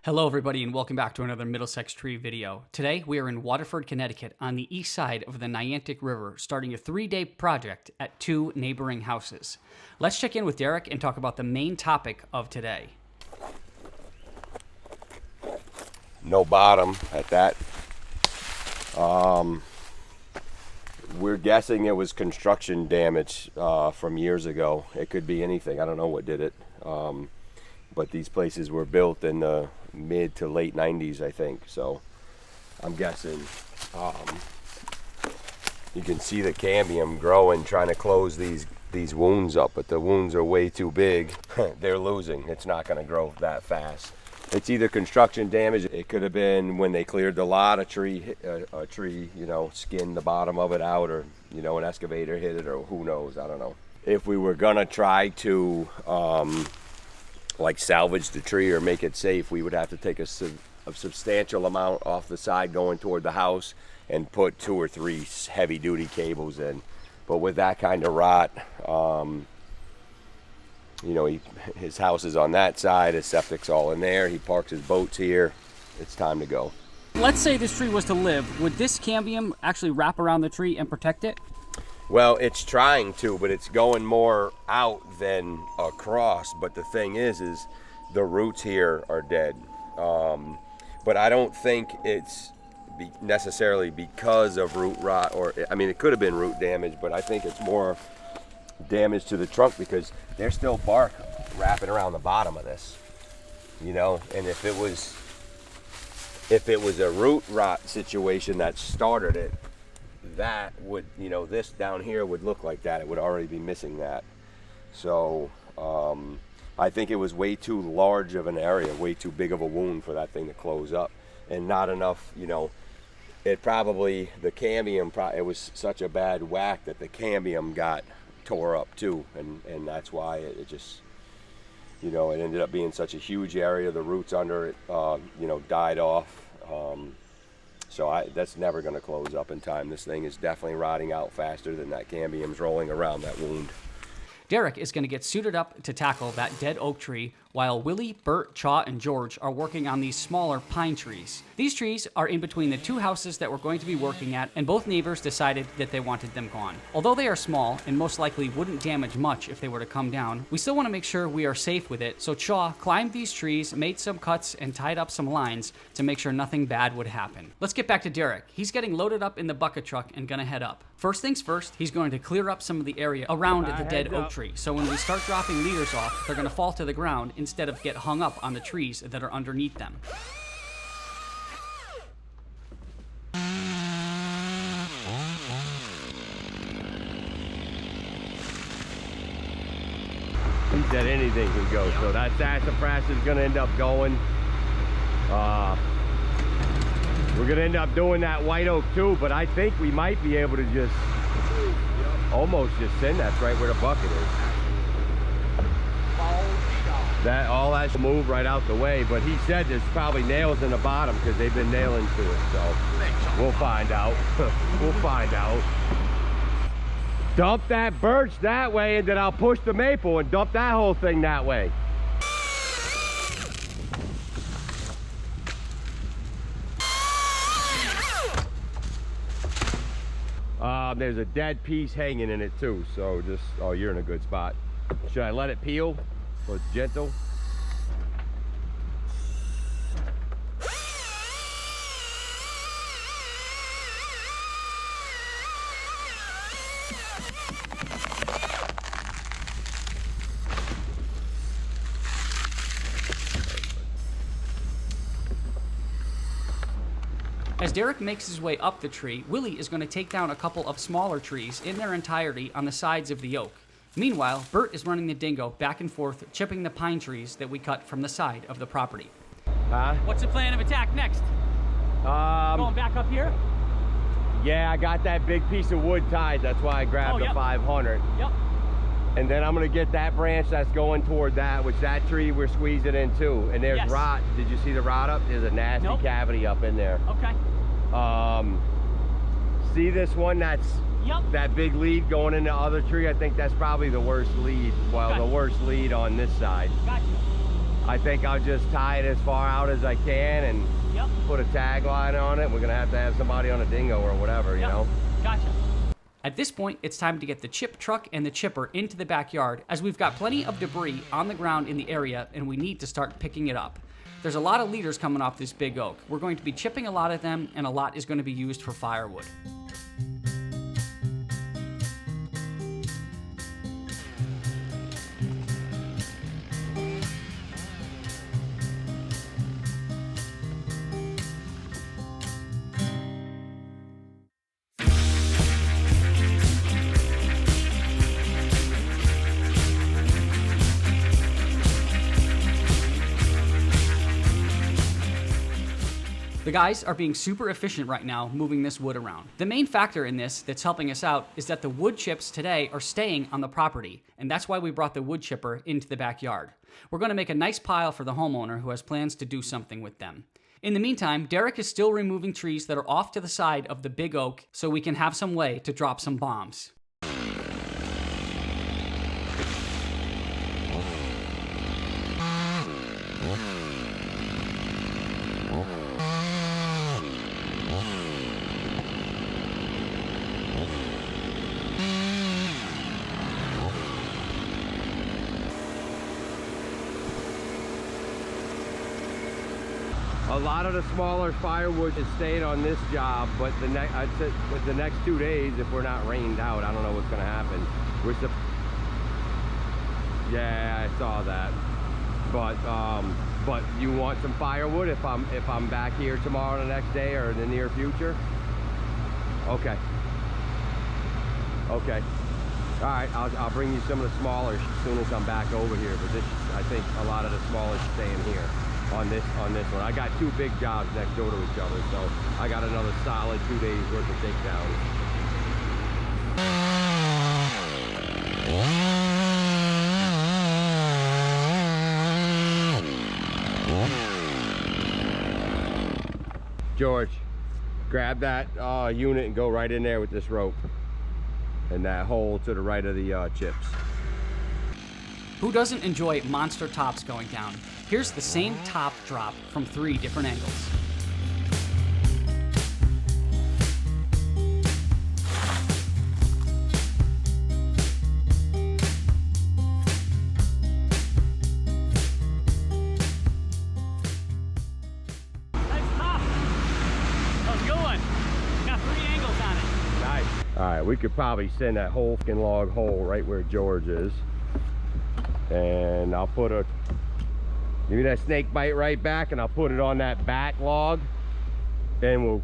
Hello everybody and welcome back to another Middlesex Tree video. Today we are in Waterford, Connecticut on the east side of the Niantic River, starting a 3-day project at 2 neighboring houses. Let's check in with Derek and talk about the main topic of today. No bottom at that. We're guessing it was construction damage from years ago. It could be anything. I don't know what did it. But these places were built in the mid to late 90s, I think. So I'm guessing you can see the cambium growing, trying to close these wounds up, but the wounds are way too big. They're losing. It's not going to grow that fast. It's either construction damage. It could have been when they cleared the lot, a tree, skinned the bottom of it out, or an excavator hit it, or who knows. I don't know. If we were gonna try to like salvage the tree or make it safe, we would have to take a substantial amount off the side going toward the house and put 2 or 3 heavy duty cables in. But with that kind of rot, his house is on that side, his septic's all in there, he parks his boats here. It's time to go. Let's say this tree was to live. Would this cambium actually wrap around the tree and protect it? Well, it's trying to, but it's going more out than across. But the thing is the roots here are dead. But I don't think it's necessarily because of root rot, it could have been root damage, but I think it's more damage to the trunk because there's still bark wrapping around the bottom of this, and if it was a root rot situation that started it, that would, this down here would look like that. It would already be missing that. So I think it was way too large of an area, way too big of a wound for that thing to close up, and not enough, it probably, the cambium, it was such a bad whack that the cambium got tore up too, and that's why it just, it ended up being such a huge area. The roots under it, died off. So that's never going to close up in time. This thing is definitely rotting out faster than that cambium's rolling around that wound. Derek is going to get suited up to tackle that dead oak tree, while Willie, Bert, Chaw, and George are working on these smaller pine trees. These trees are in between the 2 houses that we're going to be working at, and both neighbors decided that they wanted them gone. Although they are small and most likely wouldn't damage much if they were to come down, we still want to make sure we are safe with it, so Chaw climbed these trees, made some cuts, and tied up some lines to make sure nothing bad would happen. Let's get back to Derek. He's getting loaded up in the bucket truck and gonna head up. First things first, he's going to clear up some of the area around the dead oak tree, so when we start dropping leaders off, they're going to fall to the ground instead of get hung up on the trees that are underneath them. He said anything can go, so that sassafras is going to end up going. We're going to end up doing that white oak too, but I think we might be able to just almost just send that right where the bucket is. All that should move right out the way, but he said there's probably nails in the bottom because they've been nailing to it, so we'll find out. We'll find out. Dump that birch that way, and then I'll push the maple and dump that whole thing that way. There's a dead piece hanging in it too, so you're in a good spot. Should I let it peel or gentle? As Derek makes his way up the tree, Willie is going to take down a couple of smaller trees in their entirety on the sides of the oak. Meanwhile, Bert is running the dingo back and forth, chipping the pine trees that we cut from the side of the property. What's the plan of attack next? Going back up here? Yeah, I got that big piece of wood tied. That's why I grabbed the 500. Yep. And then I'm going to get that branch that's going toward that, which that tree we're squeezing in too. And there's rot. Did you see the rot up? There's a nasty cavity up in there. Okay. See this one that's that big lead going in the other tree? I think that's probably the worst lead. Well, the worst lead on this side. Gotcha. I think I'll just tie it as far out as I can and put a tagline on it. We're gonna have to have somebody on a dingo or whatever, you know? Gotcha. At this point, it's time to get the chip truck and the chipper into the backyard, as we've got plenty of debris on the ground in the area and we need to start picking it up. There's a lot of leaders coming off this big oak. We're going to be chipping a lot of them, and a lot is going to be used for firewood. The guys are being super efficient right now moving this wood around. The main factor in this that's helping us out is that the wood chips today are staying on the property, and that's why we brought the wood chipper into the backyard. We're going to make a nice pile for the homeowner who has plans to do something with them. In the meantime, Derek is still removing trees that are off to the side of the big oak so we can have some way to drop some bombs. A lot of the smaller firewood is staying on this job, but I'd say with the next 2 days, if we're not rained out, I don't know what's gonna happen. Yeah, I saw that. But you want some firewood if I'm back here tomorrow, the next day, or in the near future? Okay. Okay. All right, I'll bring you some of the smaller as soon as I'm back over here. But this, I think a lot of the smaller staying here on this one. I got 2 big jobs next door to each other, so I got another solid 2 days worth of takedowns. George, grab that unit and go right in there with this rope in that hole to the right of the chips. Who doesn't enjoy monster tops going down? Here's the same top drop from 3 different angles. All right, we could probably send that whole fucking log hole right where George is. And I'll put give me that snake bite right back, and I'll put it on that back log. And we'll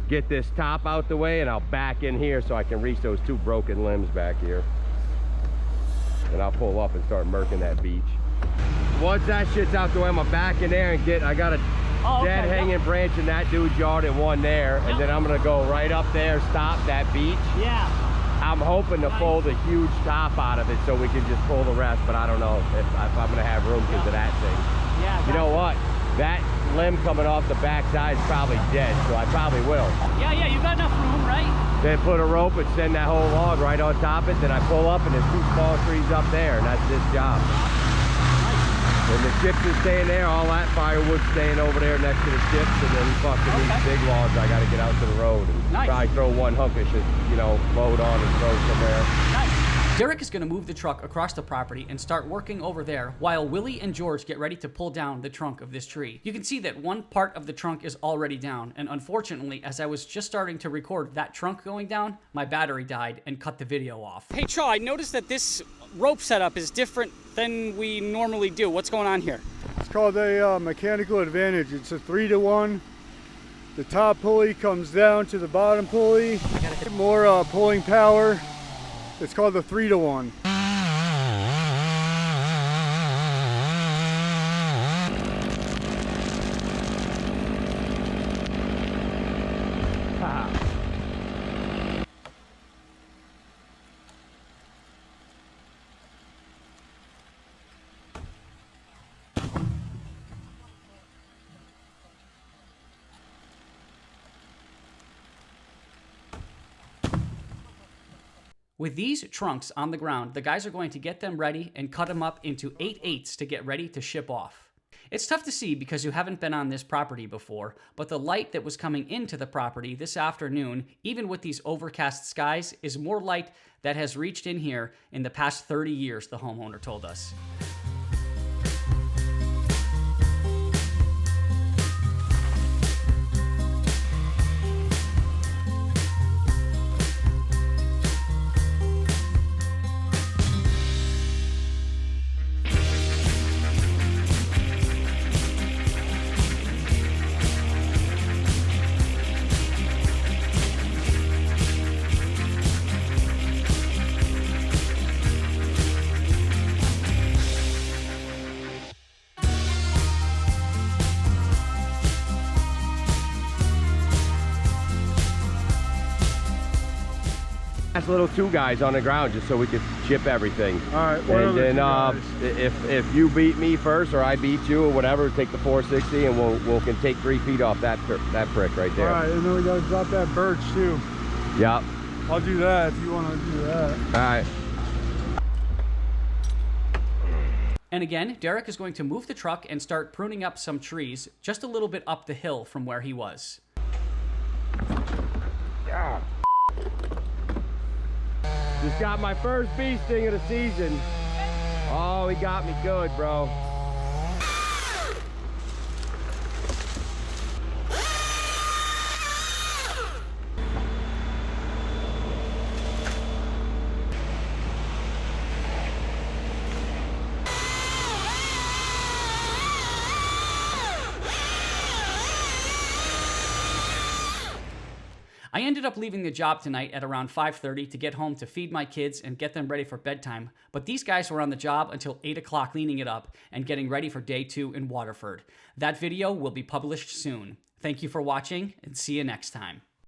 get this top out the way, and I'll back in here so I can reach those 2 broken limbs back here. And I'll pull up and start murking that beach. Once that shit's out the way, I'm gonna back in there and I got a dead hanging branch in that dude's yard and one there, and then I'm gonna go right up there, stop that beach. Yeah. I'm hoping to pull the huge top out of it so we can just pull the rest, but I don't know if I'm gonna have room because of that thing. Yeah. You know what? That limb coming off the back side is probably dead, so I probably will. Yeah, you got enough room, right? Then put a rope and send that whole log right on top of it, then I pull up and there's 2 small trees up there, and that's this job. And the chips are staying there, all that firewood staying over there next to the chips, and then fucking these big logs I gotta get out to the road and probably throw one hunk of shit, you know, load on and throw somewhere. Derek is going to move the truck across the property and start working over there while Willie and George get ready to pull down the trunk of this tree. You can see that one part of the trunk is already down, and unfortunately, as I was just starting to record that trunk going down, my battery died and cut the video off. Hey Chaw, I noticed that this rope setup is different than we normally do. What's going on here? It's called a mechanical advantage. It's a 3-to-1. The top pulley comes down to the bottom pulley. More pulling power. It's called the 3-to-1. With these trunks on the ground, the guys are going to get them ready and cut them up into 8/8 to get ready to ship off. It's tough to see because you haven't been on this property before, but the light that was coming into the property this afternoon, even with these overcast skies, is more light that has reached in here in the past 30 years, the homeowner told us. Last little two guys on the ground just so we could chip everything. All right, what and other then two guys? if you beat me first or I beat you or whatever, take the 460 and we'll can take 3 feet off that prick right there. All right, and then we gotta drop that birch too. Yep. I'll do that if you want to do that. All right. And again, Derek is going to move the truck and start pruning up some trees just a little bit up the hill from where he was. Yeah. Just got my first bee sting of the season. Oh, he got me good, bro. I ended up leaving the job tonight at around 5:30 to get home to feed my kids and get them ready for bedtime, but these guys were on the job until 8 o'clock cleaning it up and getting ready for day 2 in Waterford. That video will be published soon. Thank you for watching and see you next time.